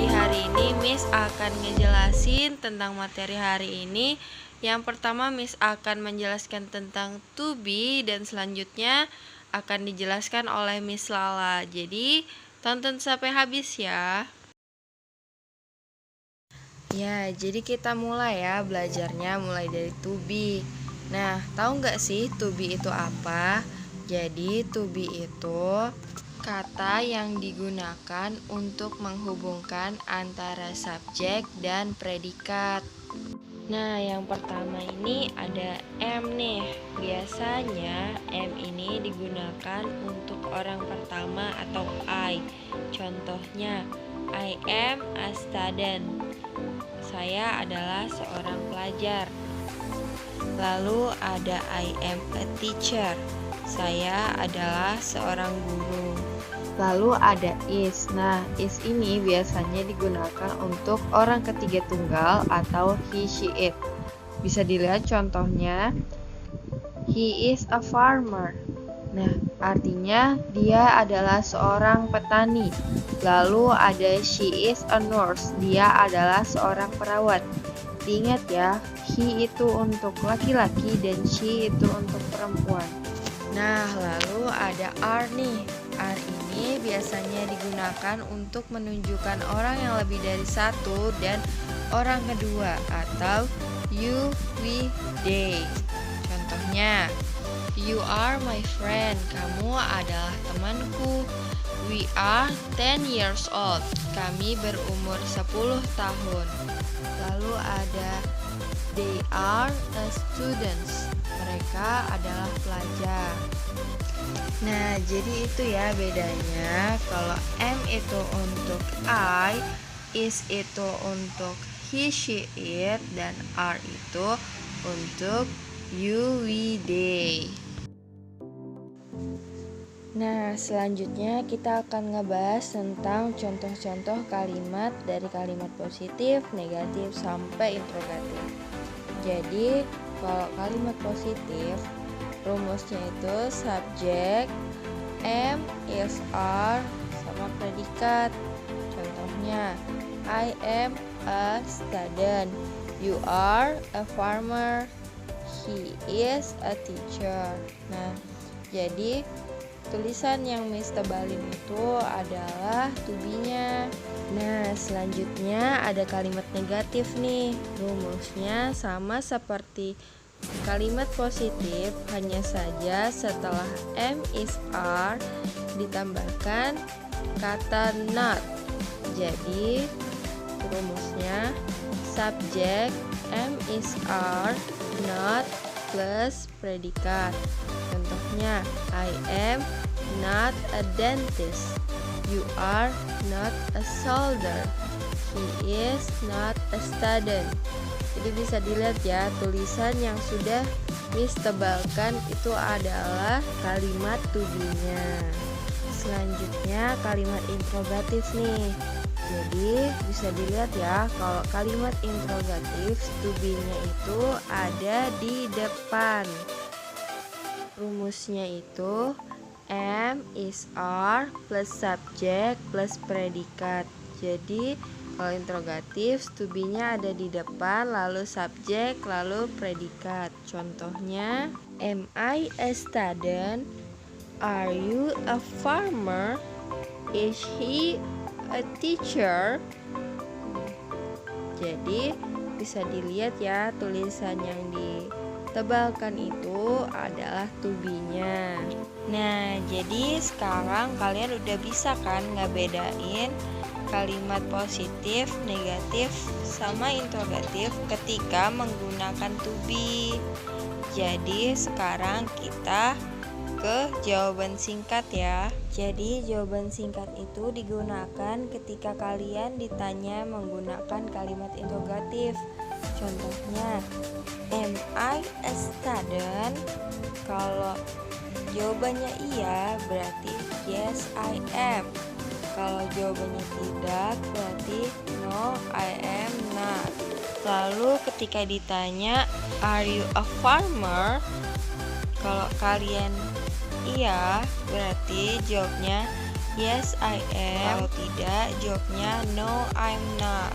Jadi hari ini Miss akan ngejelasin tentang materi hari ini. Yang pertama Miss akan menjelaskan tentang to be dan selanjutnya akan dijelaskan oleh Miss Lala. Jadi tonton sampai habis ya. Ya, jadi kita mulai ya belajarnya mulai dari to be. Nah, tahu nggak sih to be itu apa? Jadi to be itu kata yang digunakan untuk menghubungkan antara subjek dan predikat. Nah, yang pertama ini ada am nih. Biasanya am ini digunakan untuk orang pertama atau I. Contohnya, I am a student. Saya adalah seorang pelajar. Lalu ada I am a teacher. Saya adalah seorang guru. Lalu ada is. Nah, is ini biasanya digunakan untuk orang ketiga tunggal atau he, she, it. Bisa dilihat contohnya, he is a farmer. Nah, artinya dia adalah seorang petani. Lalu ada she is a nurse. Dia adalah seorang perawat. Diingat ya, he itu untuk laki-laki dan she itu untuk perempuan. Nah, lalu ada are nih. Are ini biasanya digunakan untuk menunjukkan orang yang lebih dari satu dan orang kedua atau you, we, they. Contohnya, you are my friend. Kamu adalah temanku. We are 10 years old. Kami berumur 10 tahun. Lalu ada they are a students. Mereka adalah pelajar. Nah, jadi itu ya bedanya. Kalau am itu untuk I, is itu untuk he, she, it, dan are itu untuk you, we, they. Nah, selanjutnya kita akan ngebahas tentang contoh-contoh kalimat dari kalimat positif, negatif, sampai interrogatif. Jadi, kalau kalimat positif, rumusnya itu subjek, am, is, are, sama predikat. Contohnya, I am a student. You are a farmer. He is a teacher. Nah, jadi tulisan yang Miss tebalin itu adalah to be-nya. Nah, selanjutnya ada kalimat negatif nih. Rumusnya sama seperti kalimat positif, hanya saja setelah am, is, are ditambahkan kata not. Jadi rumusnya subjek am, is, are, not plus predikat. Contohnya, I am not a dentist. You are not a soldier. He is not a student. Jadi bisa dilihat ya, tulisan yang sudah Miss tebalkan itu adalah kalimat to be-nya. Selanjutnya kalimat interrogatif nih. Jadi bisa dilihat ya, kalau kalimat interrogatif to be-nya itu ada di depan. Rumusnya itu am, is, are plus subjek plus predikat. Jadi kalau interrogatif, to be-nya ada di depan, lalu subjek, lalu predikat. Contohnya, am I a student? Are you a farmer? Is he a teacher? Jadi, bisa dilihat ya, tulisan yang ditebalkan itu adalah to be-nya. Nah, jadi sekarang kalian udah bisa kan ngebedain kalimat positif, negatif, sama interrogatif ketika menggunakan to be. Jadi sekarang kita ke jawaban singkat ya. Jadi jawaban singkat itu digunakan ketika kalian ditanya menggunakan kalimat interrogatif. Contohnya, am I a student? Kalau jawabannya iya, berarti yes I am. Kalau jawabannya tidak, berarti no, I am not. Lalu ketika ditanya, are you a farmer? Kalau kalian iya, berarti jawabnya yes I am. Kalau tidak, jawabnya no I'm not.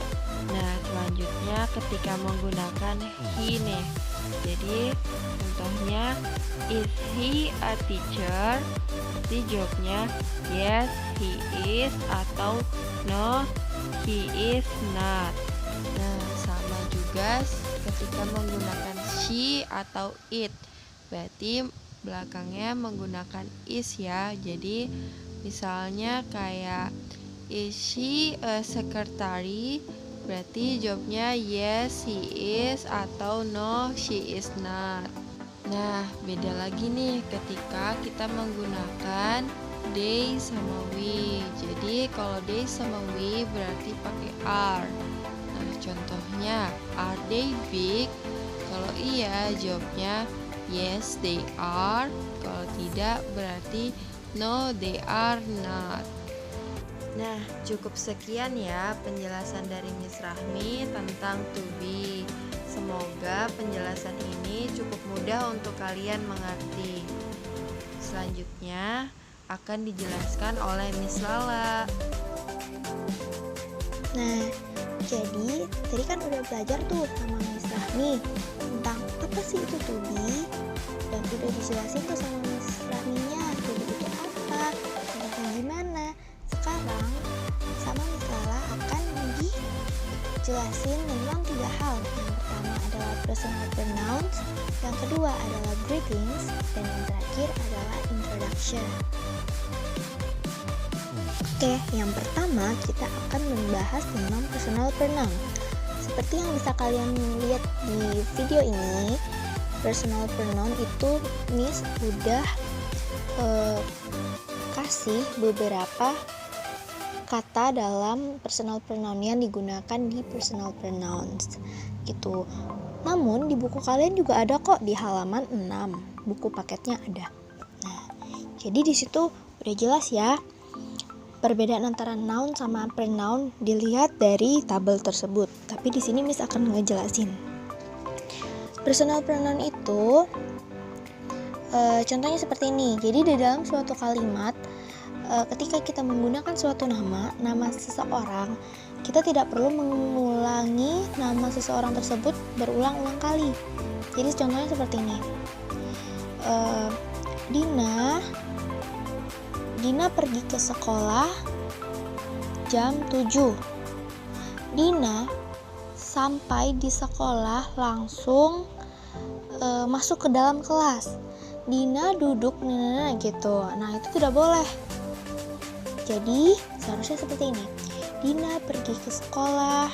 Nah, selanjutnya ketika menggunakan he nih. Jadi, contohnya is he a teacher? Berarti jawabnya yes he is atau no he is not. Nah, sama juga ketika menggunakan she atau it. Berarti belakangnya menggunakan is ya. Jadi misalnya kayak is she a secretary? Berarti jawabnya yes he is atau no she is not. Nah, beda lagi nih ketika kita menggunakan they sama we. Jadi kalau they sama we berarti pakai are. Nah, contohnya are they big? Kalau iya jawabnya yes they are. Kalau tidak berarti no they are not. Nah, cukup sekian ya penjelasan dari Miss Rahmi tentang to be. Semoga penjelasan ini cukup mudah untuk kalian mengerti. Selanjutnya akan dijelaskan oleh Miss Lala. Nah, jadi tadi kan udah belajar tuh sama Miss Rahmi tentang apa sih itu to be, dan udah dijelasin tuh sama Miss Rahminya to be itu apa, contohnya gimana. Sekarang sama Miss Lala akan dijelasin tentang 3 hal. Yang pertama adalah personal pronouns, yang kedua adalah greetings, dan yang terakhir adalah introduction. Oke, yang pertama kita akan membahas tentang personal pronoun. Seperti yang bisa kalian lihat di video ini, personal pronoun itu Miss udah kasih beberapa kata dalam personal pronoun yang digunakan di personal pronouns gitu. Namun di buku kalian juga ada kok di halaman 6, buku paketnya ada. Nah, jadi di situ udah jelas ya perbedaan antara noun sama pronoun dilihat dari tabel tersebut. Tapi di sini Miss akan ngejelasin. Personal pronoun itu contohnya seperti ini. Jadi di dalam suatu kalimat ketika kita menggunakan suatu nama seseorang, kita tidak perlu mengulangi nama seseorang tersebut berulang-ulang kali. Jadi contohnya seperti ini. Dina pergi ke sekolah jam 7. Dina sampai di sekolah langsung masuk ke dalam kelas. Dina duduk gitu. Nah, itu tidak boleh. Jadi seharusnya seperti ini. Dina pergi ke sekolah.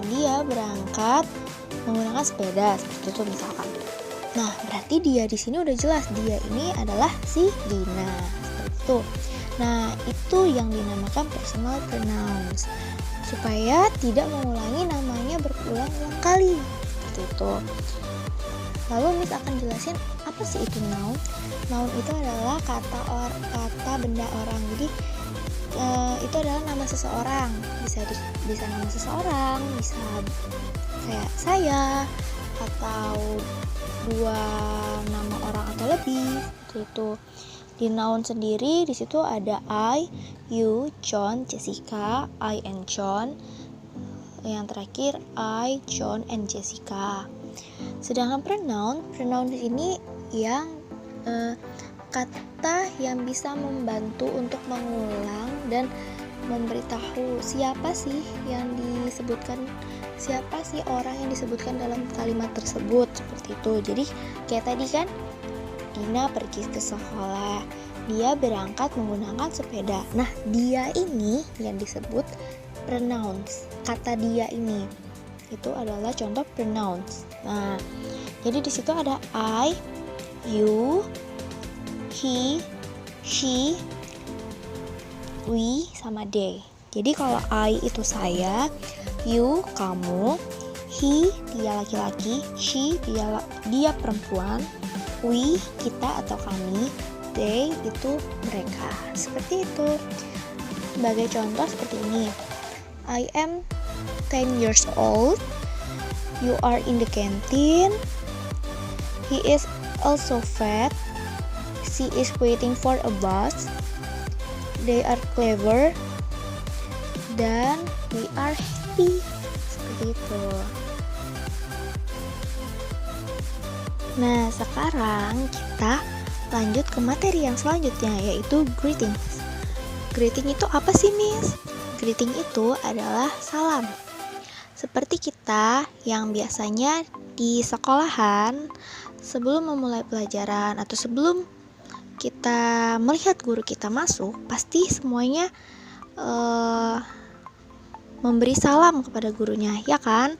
Dia berangkat menggunakan sepeda, seperti itu misalkan. Nah, berarti dia di sini udah jelas, dia ini adalah si Dina, seperti itu. Nah, itu yang dinamakan personal pronouns, supaya tidak mengulangi namanya berulang-ulang kali, seperti itu. Lalu Miss akan jelasin apa sih itu noun. Noun itu adalah kata benda orang. Jadi itu adalah nama seseorang. Bisa nama seseorang, bisa kayak saya, atau 2 nama orang atau lebih, seperti itu. Di noun sendiri di situ ada I, you, John, Jessica, I and John. Yang terakhir I, John and Jessica. Sedangkan pronoun di sini yang kata yang bisa membantu untuk mengulang dan memberitahu siapa sih orang yang disebutkan dalam kalimat tersebut, seperti itu. Jadi kayak tadi kan, Dina pergi ke sekolah, dia berangkat menggunakan sepeda. Nah, dia ini yang disebut pronouns. Kata dia ini itu adalah contoh pronouns. Nah, jadi di situ ada I, you, he, she, we, sama they. Jadi kalau I itu saya, you kamu, he dia laki-laki, she dia perempuan, we kita atau kami, they itu mereka. Seperti itu. Sebagai contoh seperti ini. I am 10 years old. You are in the canteen. He is also fat. She is waiting for a bus. They are clever. Dan we are happy. Seperti itu. Nah, sekarang kita lanjut ke materi yang selanjutnya, yaitu greetings. Greeting itu apa sih, Miss? Greeting itu adalah salam. Seperti kita yang biasanya di sekolahan, sebelum memulai pelajaran atau sebelum kita melihat guru kita masuk, pasti semuanya memberi salam kepada gurunya, ya kan?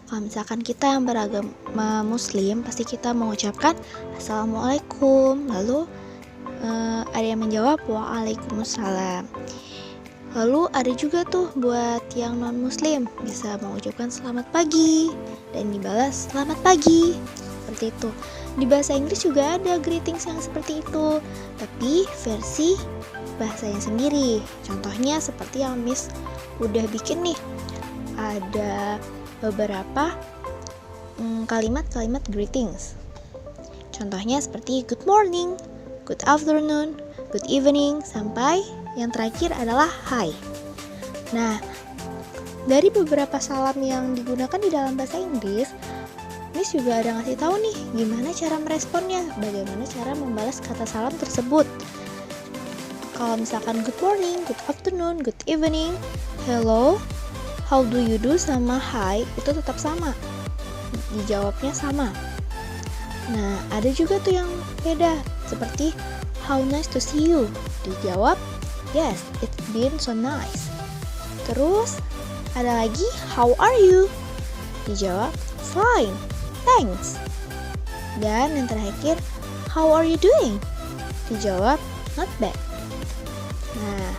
Kalau misalkan kita yang beragama muslim, pasti kita mengucapkan Assalamualaikum, lalu ada yang menjawab Waalaikumsalam. Lalu ada juga tuh buat yang non muslim, bisa mengucapkan selamat pagi dan dibalas selamat pagi, seperti itu. Di bahasa Inggris juga ada greetings yang seperti itu, tapi versi bahasanya sendiri. Contohnya seperti yang Miss udah bikin nih, ada beberapa kalimat-kalimat greetings. Contohnya seperti good morning, good afternoon, good evening, sampai yang terakhir adalah hi. Nah, dari beberapa salam yang digunakan di dalam bahasa Inggris, Miss juga ada ngasih tahu nih gimana cara meresponnya, bagaimana cara membalas kata salam tersebut. Kalau misalkan good morning, good afternoon, good evening, hello, how do you do sama hi itu tetap sama, dijawabnya sama. Nah, ada juga tuh yang beda, seperti how nice to see you, dijawab yes, it's been so nice. Terus ada lagi how are you, dijawab fine, thanks. Dan yang terakhir how are you doing, dijawab not bad. Nah,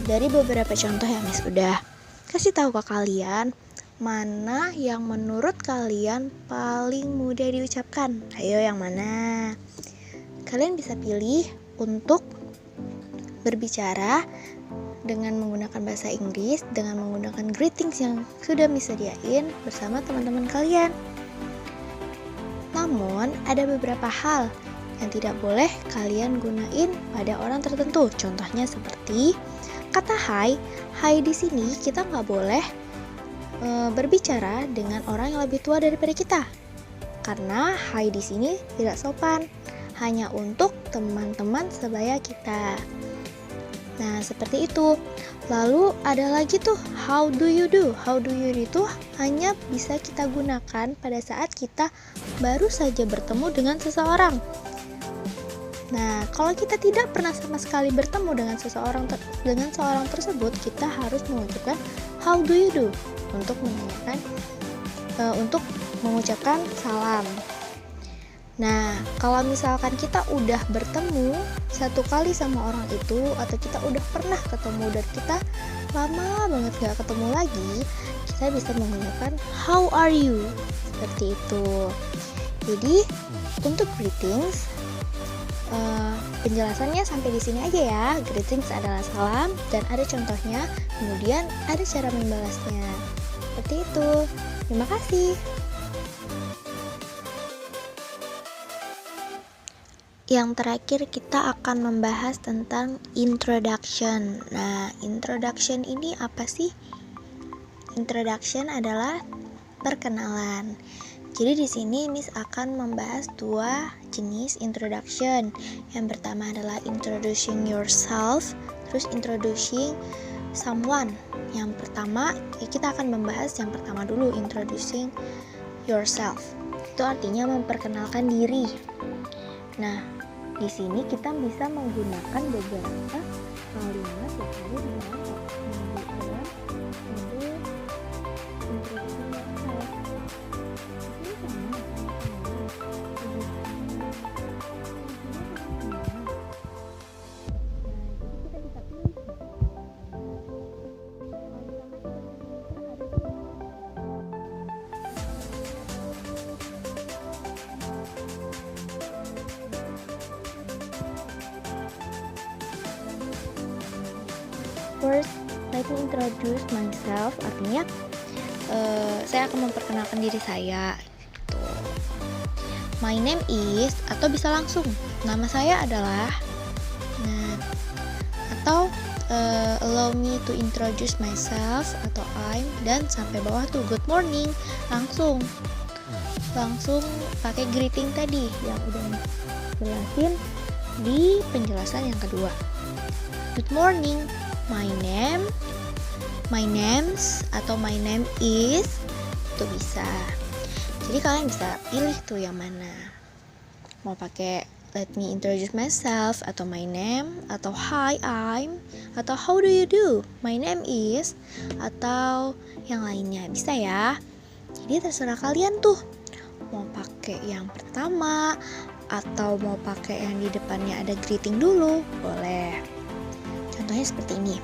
dari beberapa contoh yang Miss udah kasih tahu ke kalian, mana yang menurut kalian paling mudah diucapkan? Ayo yang mana? Kalian bisa pilih untuk berbicara dengan menggunakan bahasa Inggris, dengan menggunakan greetings yang sudah Miss sediain bersama teman-teman kalian. Namun, ada beberapa hal yang tidak boleh kalian gunain pada orang tertentu. Contohnya seperti kata hi. Hi di sini kita nggak boleh berbicara dengan orang yang lebih tua daripada kita, karena hi di sini tidak sopan, hanya untuk teman-teman sebaya kita. Nah, seperti itu. Lalu ada lagi tuh how do you do. How do you do itu hanya bisa kita gunakan pada saat kita baru saja bertemu dengan seseorang. Nah, kalau kita tidak pernah sama sekali bertemu dengan seorang tersebut, kita harus mengucapkan how do you do untuk mengucapkan salam. Nah, kalau misalkan kita udah bertemu satu kali sama orang itu, atau kita udah pernah ketemu dan kita lama banget gak ketemu lagi, kita bisa menggunakan how are you, seperti itu. Jadi untuk greetings, penjelasannya sampai di sini aja ya. Greetings adalah salam dan ada contohnya, kemudian ada cara membalasnya. Seperti itu. Terima kasih. Yang terakhir kita akan membahas tentang introduction. Nah, introduction ini apa sih? Introduction adalah perkenalan. Jadi di sini Miss akan membahas dua jenis introduction. Yang pertama adalah introducing yourself, terus introducing someone. Yang pertama, kita akan membahas yang pertama dulu, introducing yourself. Itu artinya memperkenalkan diri. Nah, di sini kita bisa menggunakan beberapa kalimat yang ada di dalam First, let me introduce myself. Artinya, saya akan memperkenalkan diri saya. Gitu. my name is, atau bisa langsung nama saya adalah. Nah, atau allow me to introduce myself atau I'm, dan sampai bawah tuh good morning, langsung pakai greeting tadi yang udah jelasin di penjelasan yang kedua. Good morning, my names atau my name is, itu bisa. Jadi kalian bisa pilih tuh yang mana. Mau pakai let me introduce myself atau my name, atau hi I'm, atau how do you do, my name is, atau yang lainnya bisa ya. Jadi terserah kalian tuh mau pakai yang pertama atau mau pakai yang di depannya ada greeting dulu, boleh. Contohnya seperti ini.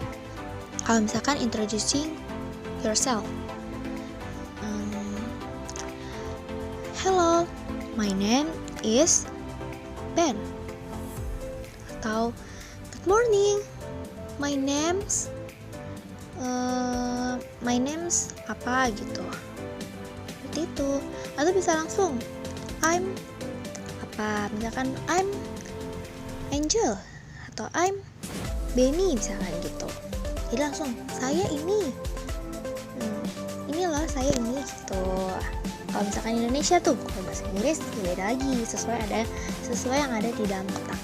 Kalau misalkan introducing yourself, hello, my name is Ben. Atau good morning, my name's apa gitu. Seperti itu. Atau bisa langsung I'm apa, misalkan I'm Angel atau I'm Benny misalkan gitu. Jadi langsung saya ini loh saya ini gitu. Kalau misalkan Indonesia tuh, kalau bahasa Inggris beda lagi, sesuai yang ada di dalam kotak.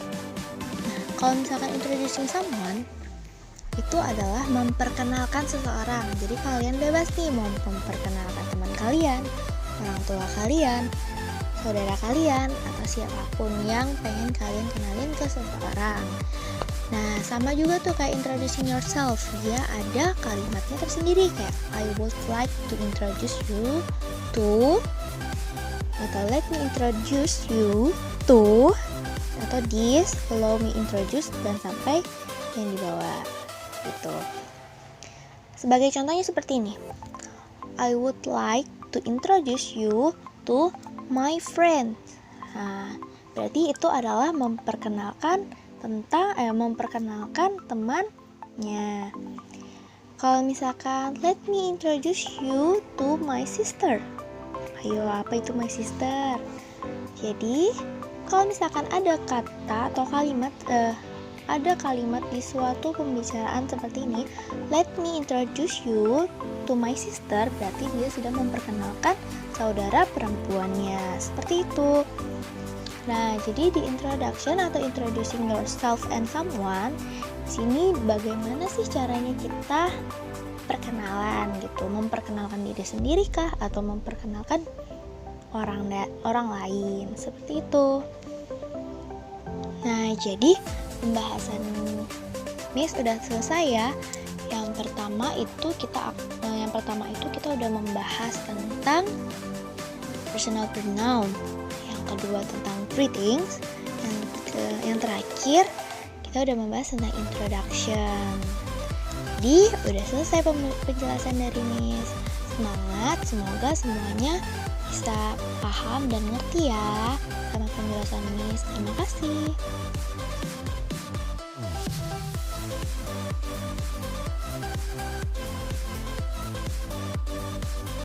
Nah, kalau misalkan introducing someone, itu adalah memperkenalkan seseorang. Jadi kalian bebas nih mau memperkenalkan teman kalian, orang tua kalian, saudara kalian, atau siapapun yang pengen kalian kenalin ke seseorang. Nah, sama juga tuh kayak introducing yourself. Dia ada kalimatnya tersendiri kayak I would like to introduce you to, atau let me introduce you to, atau this, allow me introduce, dan sampai yang di bawah gitu. Sebagai contohnya seperti ini. I would like to introduce you to my friend. Nah, berarti itu adalah memperkenalkan temannya. Kalau misalkan let me introduce you to my sister. Ayo, apa itu my sister? Jadi, kalau misalkan ada kata atau kalimat di suatu pembicaraan seperti ini, let me introduce you to my sister, berarti dia sudah memperkenalkan saudara perempuannya. Seperti itu. Nah, jadi di introduction atau introducing yourself and someone, di sini bagaimana sih caranya kita perkenalan gitu, memperkenalkan diri sendiri kah atau memperkenalkan orang lain, seperti itu. Nah, jadi pembahasan Miss udah selesai ya. Yang pertama itu kita udah membahas tentang personal pronoun. Yang kedua tentang greetings. Yang terakhir kita udah membahas tentang introduction. Jadi udah selesai penjelasan dari Miss. Semangat, semoga semuanya bisa paham dan ngerti ya sama penjelasan Miss. Terima kasih.